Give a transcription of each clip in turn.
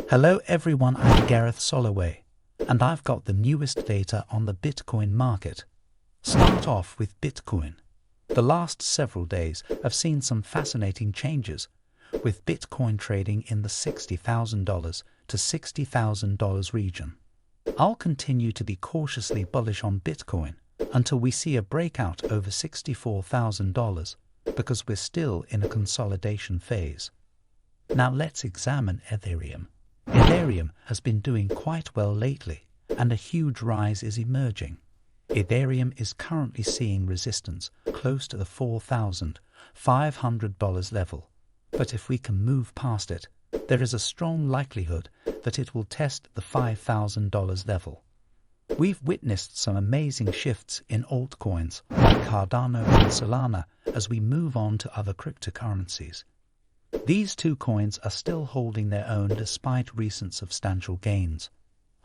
Hello everyone, I'm Gareth Soloway, and I've got the newest data on the Bitcoin market. Start off with Bitcoin. The last several days have seen some fascinating changes, with Bitcoin trading in the $60,000 to $60,000 region. I'll continue to be cautiously bullish on Bitcoin until we see a breakout over $64,000 because we're still in a consolidation phase. Now let's examine Ethereum. Ethereum has been doing quite well lately, and a huge rise is emerging. Ethereum is currently seeing resistance close to the $4,500 level, but if we can move past it, there is a strong likelihood that it will test the $5,000 level. We've witnessed some amazing shifts in altcoins like Cardano and Solana as we move on to other cryptocurrencies. These two coins are still holding their own despite recent substantial gains.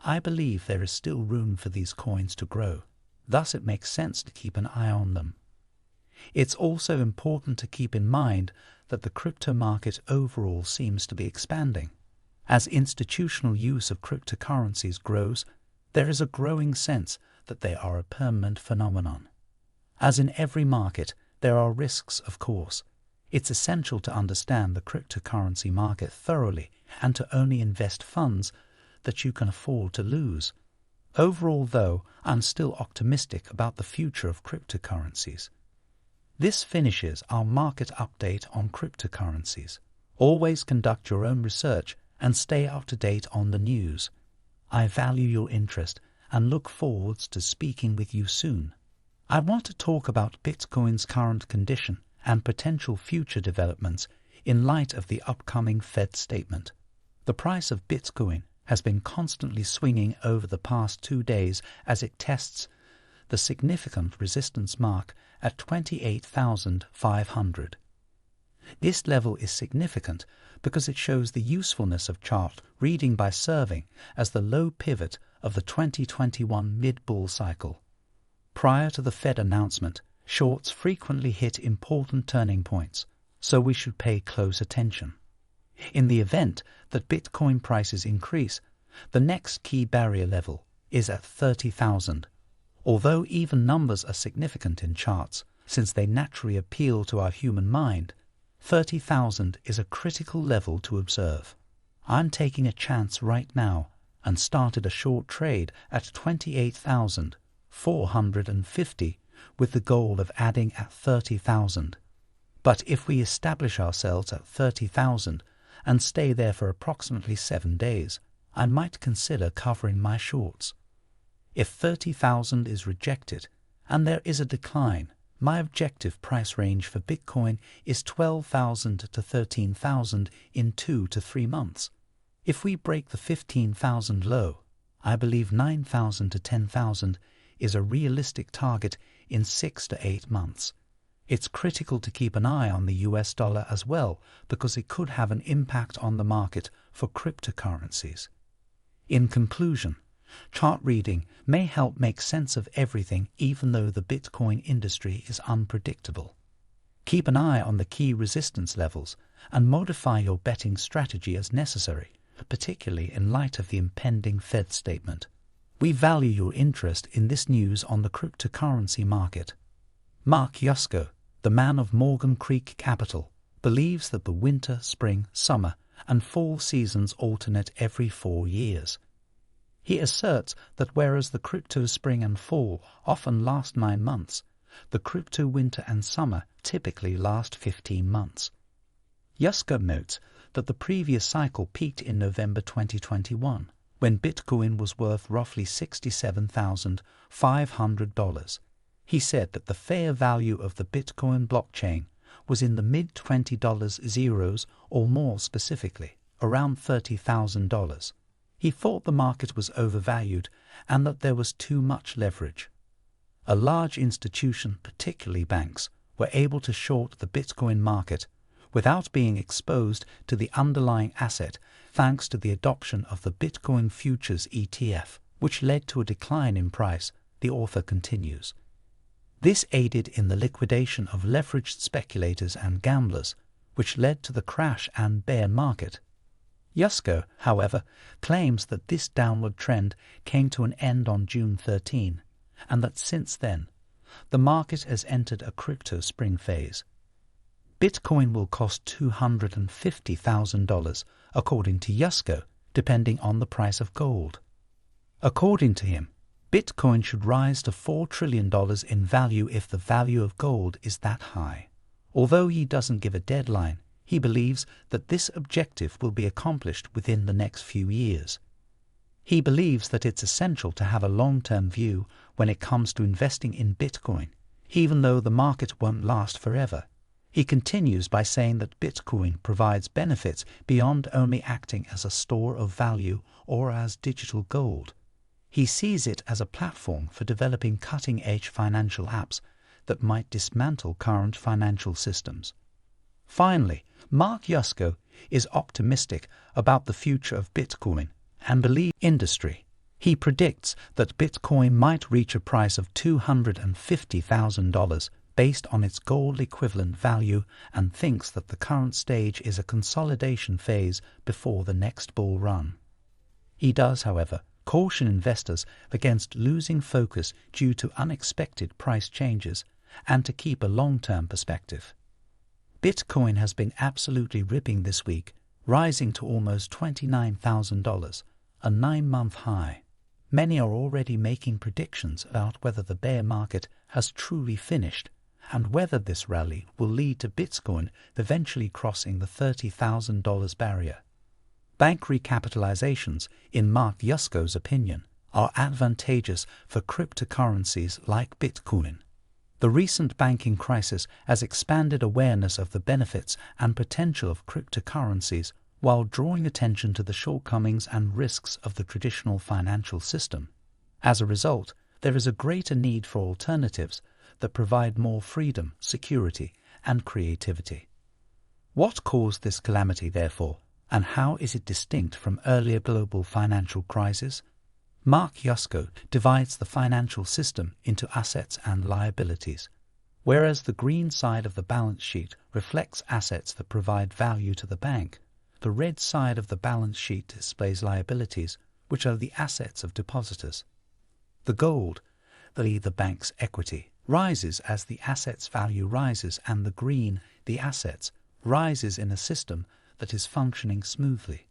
I believe there is still room for these coins to grow, thus it makes sense to keep an eye on them. It's also important to keep in mind that the crypto market overall seems to be expanding. As institutional use of cryptocurrencies grows, there is a growing sense that they are a permanent phenomenon. As in every market, there are risks, of course. It's essential to understand the cryptocurrency market thoroughly and to only invest funds that you can afford to lose. Overall, though, I'm still optimistic about the future of cryptocurrencies. This finishes our market update on cryptocurrencies. Always conduct your own research and stay up to date on the news. I value your interest and look forward to speaking with you soon. I want to talk about Bitcoin's current condition and potential future developments in light of the upcoming Fed statement. The price of Bitcoin has been constantly swinging over the past 2 days as it tests the significant resistance mark at 28,500. This level is significant because it shows the usefulness of chart reading by serving as the low pivot of the 2021 mid-bull cycle. Prior to the Fed announcement, shorts frequently hit important turning points, so we should pay close attention. In the event that Bitcoin prices increase, the next key barrier level is at 30,000. Although even numbers are significant in charts, since they naturally appeal to our human mind, 30,000 is a critical level to observe. I'm taking a chance right now and started a short trade at 28,450 with the goal of adding at 30,000. But if we establish ourselves at 30,000 and stay there for approximately 7 days, I might consider covering my shorts. If 30,000 is rejected and there is a decline, my objective price range for Bitcoin is 12,000 to 13,000 in 2 to 3 months. If we break the 15,000 low, I believe 9,000 to 10,000 is a realistic target in 6 to 8 months. It's critical to keep an eye on the US dollar as well because it could have an impact on the market for cryptocurrencies. In conclusion, chart reading may help make sense of everything even though the Bitcoin industry is unpredictable. Keep an eye on the key resistance levels and modify your betting strategy as necessary, particularly in light of the impending Fed statement. We value your interest in this news on the cryptocurrency market. Mark Yusko, the man of Morgan Creek Capital, believes that the winter, spring, summer, and fall seasons alternate every 4 years. He asserts that whereas the crypto spring and fall often last 9 months, the crypto winter and summer typically last 15 months. Yusko notes that the previous cycle peaked in November 2021, when Bitcoin was worth roughly $67,500. He said that the fair value of the Bitcoin blockchain was in the mid-$20 zeros, or more specifically, around $30,000. He thought the market was overvalued and that there was too much leverage. A large institution, particularly banks, were able to short the Bitcoin market without being exposed to the underlying asset thanks to the adoption of the Bitcoin Futures ETF, which led to a decline in price, the author continues. This aided in the liquidation of leveraged speculators and gamblers, which led to the crash and bear market. Yusko, however, claims that this downward trend came to an end on June 13, and that since then, the market has entered a crypto spring phase. Bitcoin will cost $250,000, according to Yusko, depending on the price of gold. According to him, Bitcoin should rise to $4 trillion in value if the value of gold is that high. Although he doesn't give a deadline, he believes that this objective will be accomplished within the next few years. He believes that it's essential to have a long-term view when it comes to investing in Bitcoin, even though the market won't last forever. He continues by saying that Bitcoin provides benefits beyond only acting as a store of value or as digital gold. He sees it as a platform for developing cutting-edge financial apps that might dismantle current financial systems. Finally, Mark Yusko is optimistic about the future of Bitcoin and believes industry. He predicts that Bitcoin might reach a price of $250,000 based on its gold equivalent value and thinks that the current stage is a consolidation phase before the next bull run. He does, however, caution investors against losing focus due to unexpected price changes and to keep a long-term perspective. Bitcoin has been absolutely ripping this week, rising to almost $29,000, a 9-month high. Many are already making predictions about whether the bear market has truly finished and whether this rally will lead to Bitcoin eventually crossing the $30,000 barrier. Bank recapitalizations, in Mark Yusko's opinion, are advantageous for cryptocurrencies like Bitcoin. The recent banking crisis has expanded awareness of the benefits and potential of cryptocurrencies while drawing attention to the shortcomings and risks of the traditional financial system. As a result, there is a greater need for alternatives that provide more freedom, security, and creativity. What caused this calamity, therefore, and how is it distinct from earlier global financial crises? Mark Yusko divides the financial system into assets and liabilities. Whereas the green side of the balance sheet reflects assets that provide value to the bank, the red side of the balance sheet displays liabilities, which are the assets of depositors. The gold, the bank's equity, rises as the assets' value rises, and the green, the assets, rises in a system that is functioning smoothly.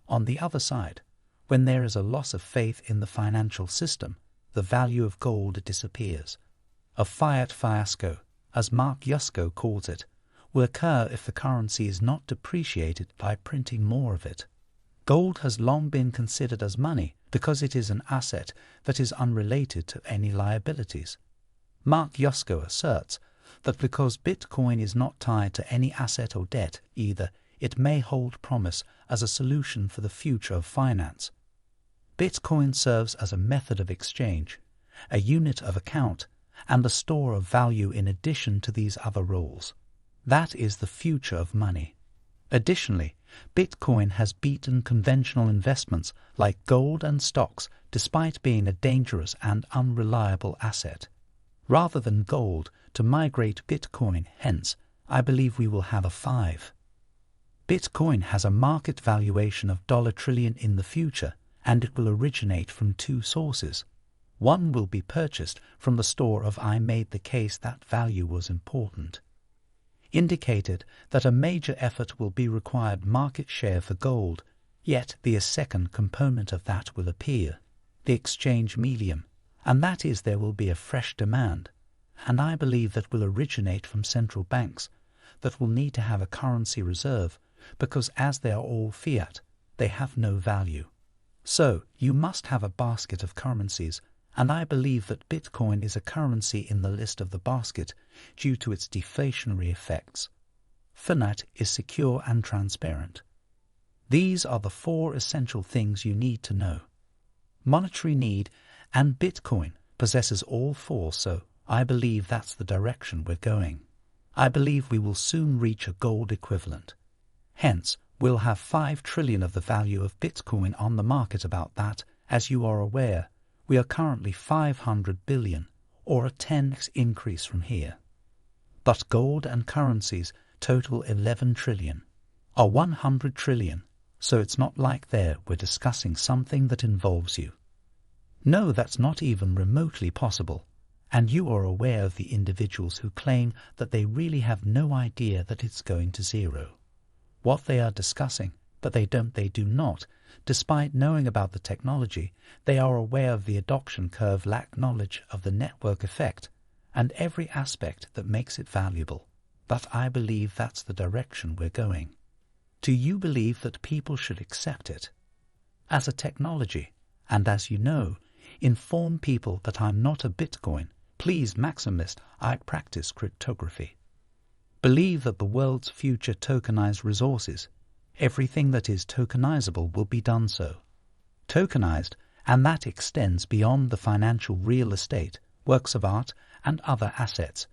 On the other side, when there is a loss of faith in the financial system, the value of gold disappears. A fiat fiasco, as Mark Yusko calls it, will occur if the currency is not depreciated by printing more of it. Gold has long been considered as money because it is an asset that is unrelated to any liabilities. Mark Yusko asserts that because Bitcoin is not tied to any asset or debt either, it may hold promise as a solution for the future of finance. Bitcoin serves as a method of exchange, a unit of account, and a store of value in addition to these other roles. That is the future of money. Additionally, Bitcoin has beaten conventional investments like gold and stocks despite being a dangerous and unreliable asset. Rather than gold, to migrate Bitcoin, hence, I believe we will have a 5. Bitcoin has a market valuation of $1 trillion in the future, and it will originate from 2 sources. One will be purchased from the store of I made the case that value was important. Indicated that a major effort will be required market share for gold, yet the second component of that will appear, the exchange medium, and that is there will be a fresh demand, and I believe that will originate from central banks that will need to have a currency reserve because as they are all fiat, they have no value. So you must have a basket of currencies, and I believe that Bitcoin is a currency in the list of the basket due to its deflationary effects. Fiat is secure and transparent. These are the 4 essential things you need to know. Monetary need, and Bitcoin possesses all 4, so I believe that's the direction we're going. I believe we will soon reach a gold equivalent. Hence, we'll have 5 trillion of the value of Bitcoin on the market. About that, as you are aware, we are currently 500 billion, or a 10x increase from here. But gold and currencies total 11 trillion, a 100 trillion, So it's not like there we're discussing something that involves you. No, that's not even remotely possible. And you are aware of the individuals who claim that they really have no idea that it's going to zero. What they are discussing, but they do not, despite knowing about the technology, they are aware of the adoption curve, lack knowledge of the network effect, and every aspect that makes it valuable. But I believe that's the direction we're going. Do you believe that people should accept it? As a technology, and as you know, inform people that I'm not a Bitcoin, please maximalist, I practice cryptography. Believe that the world's future tokenized resources, everything that is tokenizable will be done so. Tokenized, and that extends beyond the financial real estate, works of art, and other assets.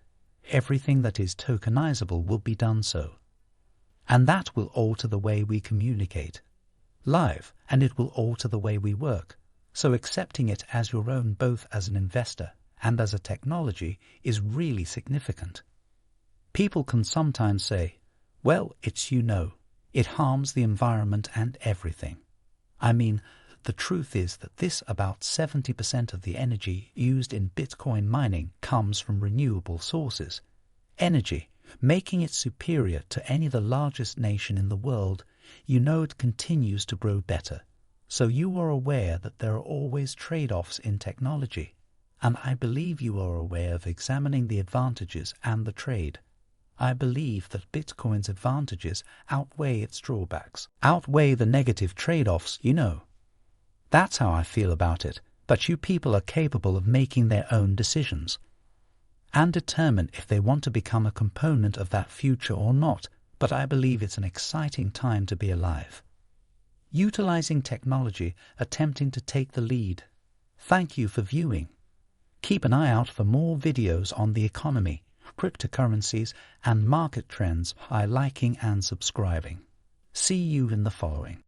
Everything that is tokenizable will be done so. And that will alter the way we communicate. Live, and it will alter the way we work. So accepting it as your own, both as an investor and as a technology, is really significant. People can sometimes say, well, it harms the environment and everything. I mean, the truth is that about 70% of the energy used in Bitcoin mining comes from renewable sources. Energy, making it superior to any of the largest nation in the world, it continues to grow better. So you are aware that there are always trade-offs in technology, and I believe you are aware of examining the advantages and the trade. I believe that Bitcoin's advantages outweigh its drawbacks, outweigh the negative trade-offs, That's how I feel about it, but you people are capable of making their own decisions and determine if they want to become a component of that future or not, but I believe it's an exciting time to be alive. Utilizing technology, attempting to take the lead. Thank you for viewing. Keep an eye out for more videos on the economy, cryptocurrencies, and market trends by liking and subscribing. See you in the following.